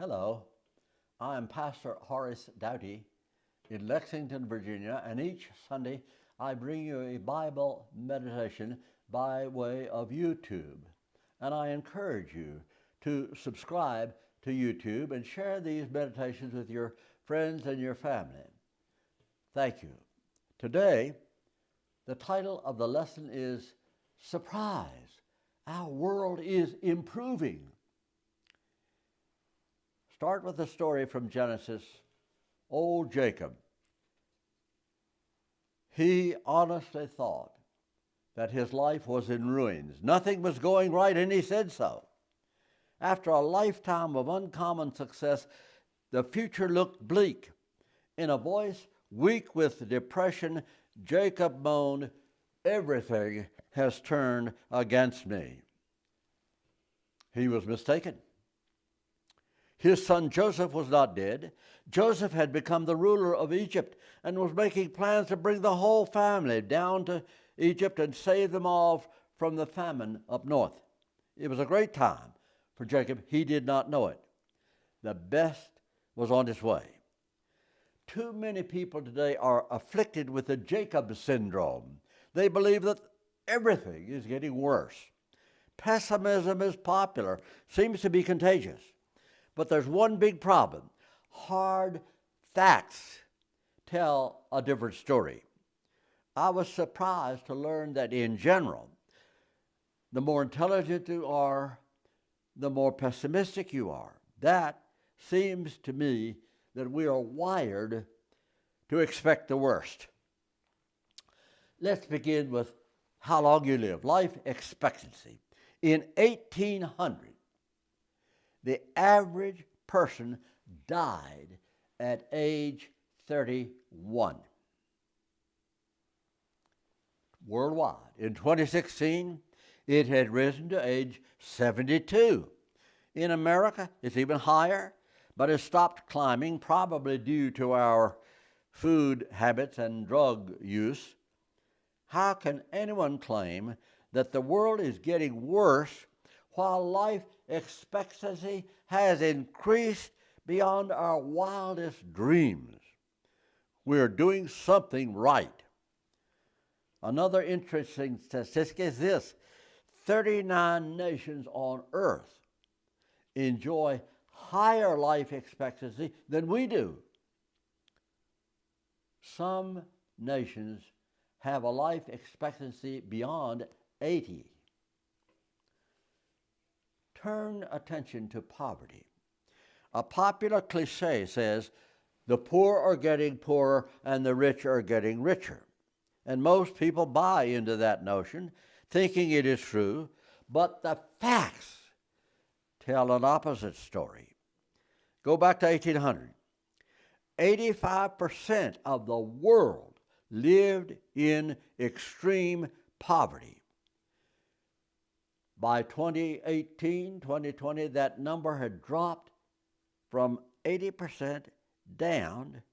Hello, I am Pastor Horace Douty in Lexington, Virginia, and each Sunday I bring you a Bible meditation by way of YouTube. And I encourage you to subscribe to YouTube and share these meditations with your friends and your family. Thank you. Today, the title of the lesson is Surprise! Our world is improving. Start with the story from Genesis. Old Jacob, he honestly thought that his life was in ruins. Nothing was going right, and he said so. After a lifetime of uncommon success, the future looked bleak. In a voice weak with depression, Jacob moaned, "Everything has turned against me." He was mistaken. His son Joseph was not dead. Joseph had become the ruler of Egypt and was making plans to bring the whole family down to Egypt and save them all from the famine up north. It was a great time for Jacob. He did not know it. The best was on its way. Too many people today are afflicted with the Jacob syndrome. They believe that everything is getting worse. Pessimism is popular, seems to be contagious. But there's one big problem. Hard facts tell a different story. I was surprised to learn that in general, the more intelligent you are, the more pessimistic you are. That seems to me that we are wired to expect the worst. Let's begin with how long you live, life expectancy. In 1800, the average person died at age 31. Worldwide. In 2016, it had risen to age 72. In America, it's even higher, but it stopped climbing, probably due to our food habits and drug use. How can anyone claim that the world is getting worse while life expectancy has increased beyond our wildest dreams? We're doing something right. Another interesting statistic is this: 39 nations on earth enjoy higher life expectancy than we do. Some nations have a life expectancy beyond 80. Turn attention to poverty. A popular cliche says, the poor are getting poorer and the rich are getting richer. And most people buy into that notion, thinking it is true, but the facts tell an opposite story. Go back to 1800. 85% of the world lived in extreme poverty. By 2018, 2020, that number had dropped from 80% down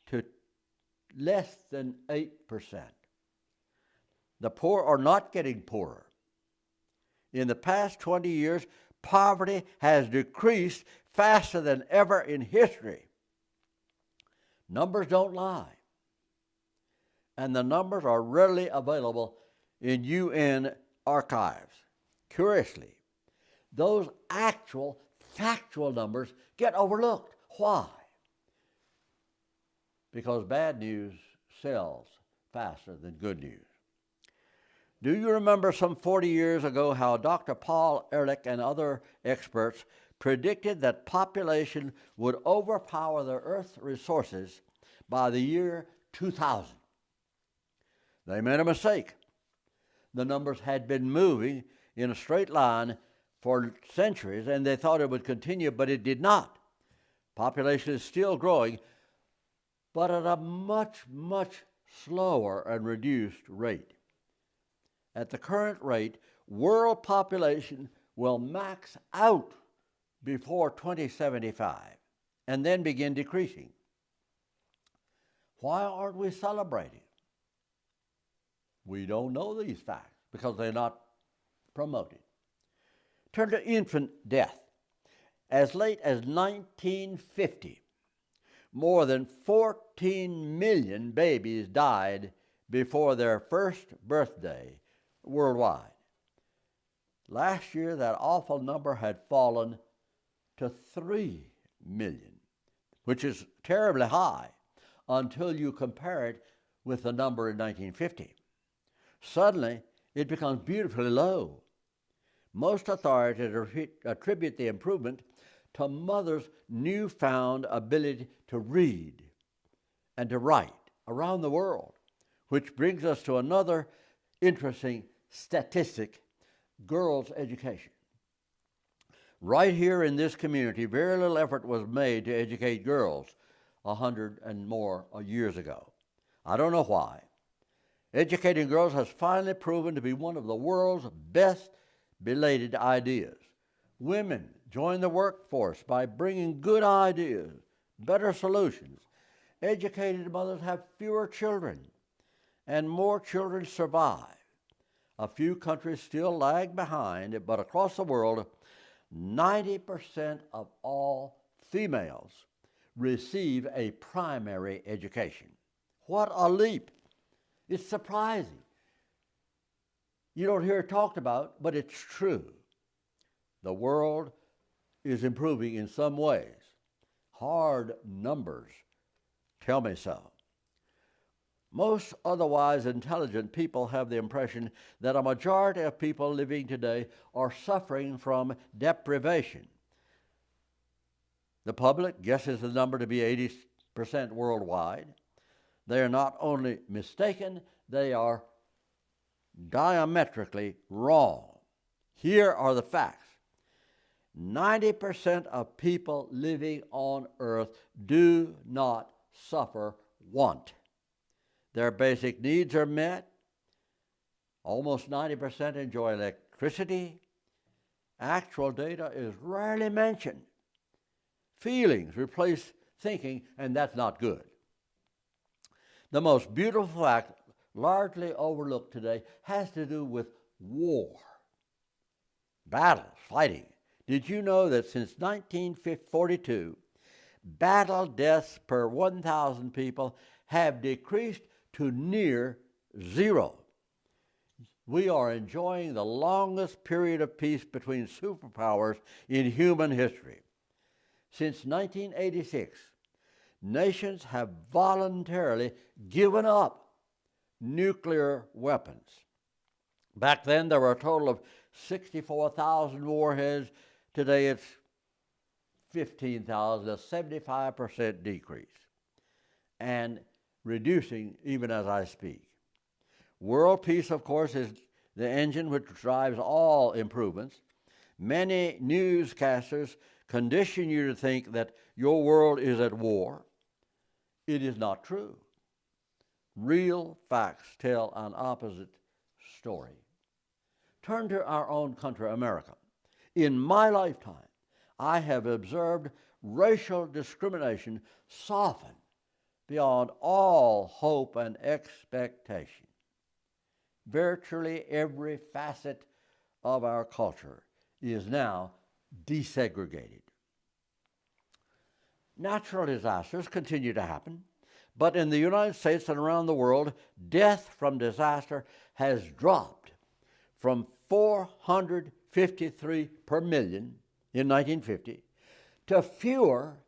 to less than 8%. The poor are not getting poorer. In the past 20 years, poverty has decreased faster than ever in history. Numbers don't lie. And the numbers are readily available in UN archives. Curiously, those actual, factual numbers get overlooked. Why? Because bad news sells faster than good news. Do you remember some 40 years ago how Dr. Paul Ehrlich and other experts predicted that population would overpower the Earth's resources by the year 2000? They made a mistake. The numbers had been moving in a straight line for centuries, and they thought it would continue, but it did not. Population is still growing, but at a much, much slower and reduced rate. At the current rate, world population will max out before 2075 and then begin decreasing. Why aren't we celebrating? We don't know these facts because they're not promoted. Turn to infant death. As late as 1950, more than 14 million babies died before their first birthday worldwide. Last year, that awful number had fallen to 3 million, which is terribly high until you compare it with the number in 1950. Suddenly, it becomes beautifully low. Most authorities attribute the improvement to mothers' newfound ability to read and to write around the world, which brings us to another interesting statistic: girls' education. Right here in this community, very little effort was made to educate girls 100 and more years ago. I don't know why. Educating girls has finally proven to be one of the world's best belated ideas. Women join the workforce by bringing good ideas, better solutions. Educated mothers have fewer children, and more children survive. A few countries still lag behind, but across the world, 90% of all females receive a primary education. What a leap! It's surprising. You don't hear it talked about, but it's true. The world is improving in some ways. Hard numbers tell me so. Most otherwise intelligent people have the impression that a majority of people living today are suffering from deprivation. The public guesses the number to be 80% worldwide. They are not only mistaken, they are diametrically wrong. Here are the facts. 90% of people living on earth do not suffer want. Their basic needs are met. Almost 90% enjoy electricity. Actual data is rarely mentioned. Feelings replace thinking, and that's not good. The most beautiful fact, largely overlooked today, has to do with war. Battles, fighting. Did you know that since 1942, battle deaths per 1,000 people have decreased to near zero? We are enjoying the longest period of peace between superpowers in human history. Since 1986, nations have voluntarily given up nuclear weapons. Back then, there were a total of 64,000 warheads. Today, it's 15,000, a 75% decrease, and reducing even as I speak. World peace, of course, is the engine which drives all improvements. Many newscasters condition you to think that your world is at war. It is not true. Real facts tell an opposite story. Turn to our own country, America. In my lifetime, I have observed racial discrimination soften beyond all hope and expectation. Virtually every facet of our culture is now desegregated. Natural disasters continue to happen, but in the United States and around the world, death from disaster has dropped from 453 per million in 1950 to fewer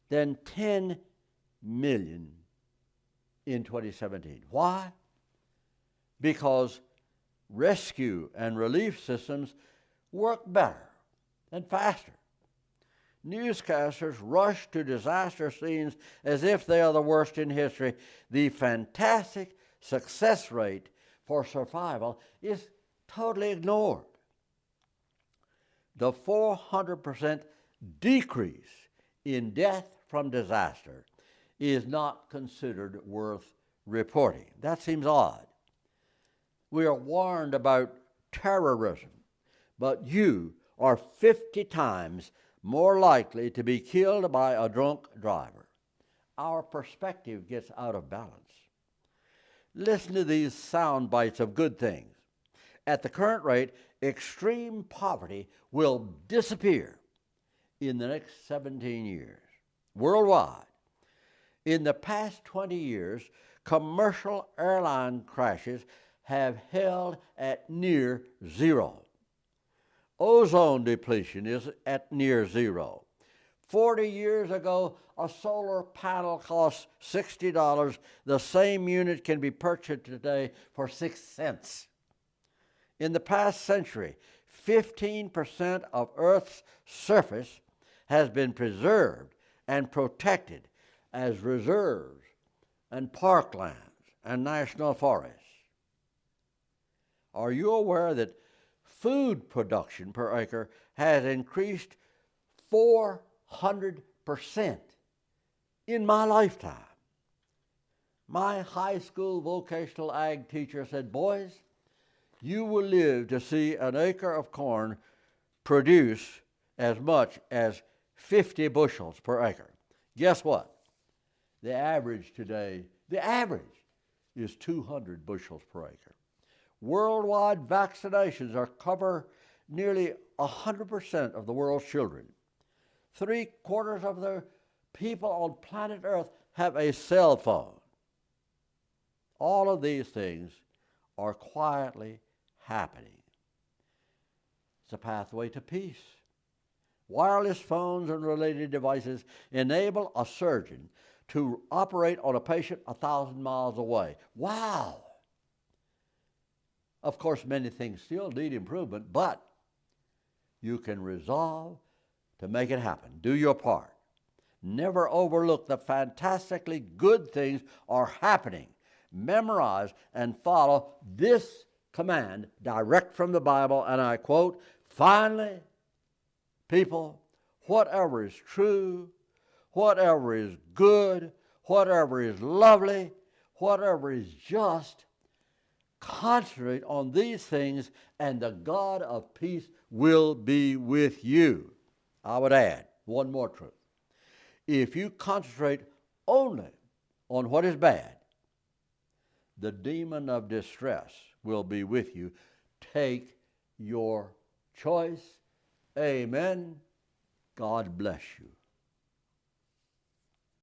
than 10 million in 2017. Why? Because rescue and relief systems work better and faster. Newscasters rush to disaster scenes as if they are the worst in history. The fantastic success rate for survival is totally ignored. The 400% decrease in death from disaster is not considered worth reporting. That seems odd. We are warned about terrorism, but you are 50 times more likely to be killed by a drunk driver. Our perspective gets out of balance. Listen to these sound bites of good things. At the current rate, extreme poverty will disappear in the next 17 years. Worldwide, in the past 20 years, commercial airline crashes have held at near zero. Ozone depletion is at near zero. 40 years ago, a solar panel cost $60. The same unit can be purchased today for 6 cents. In the past century, 15% of Earth's surface has been preserved and protected as reserves and parklands and national forests. Are you aware that food production per acre has increased 400% in my lifetime? My high school vocational ag teacher said, boys, you will live to see an acre of corn produce as much as 50 bushels per acre. Guess what? The average today, is 200 bushels per acre. Worldwide vaccinations are cover nearly 100% of the world's children. 3/4 of the people on planet Earth have a cell phone. All of these things are quietly happening. It's a pathway to peace. Wireless phones and related devices enable a surgeon to operate on a patient 1,000 miles away. Wow! Of course, many things still need improvement, but you can resolve to make it happen. Do your part. Never overlook the fantastically good things are happening. Memorize and follow this command direct from the Bible, and I quote, finally, people, whatever is true, whatever is good, whatever is lovely, whatever is just, concentrate on these things, and the God of peace will be with you. I would add one more truth. If you concentrate only on what is bad, the demon of distress will be with you. Take your choice. Amen. God bless you.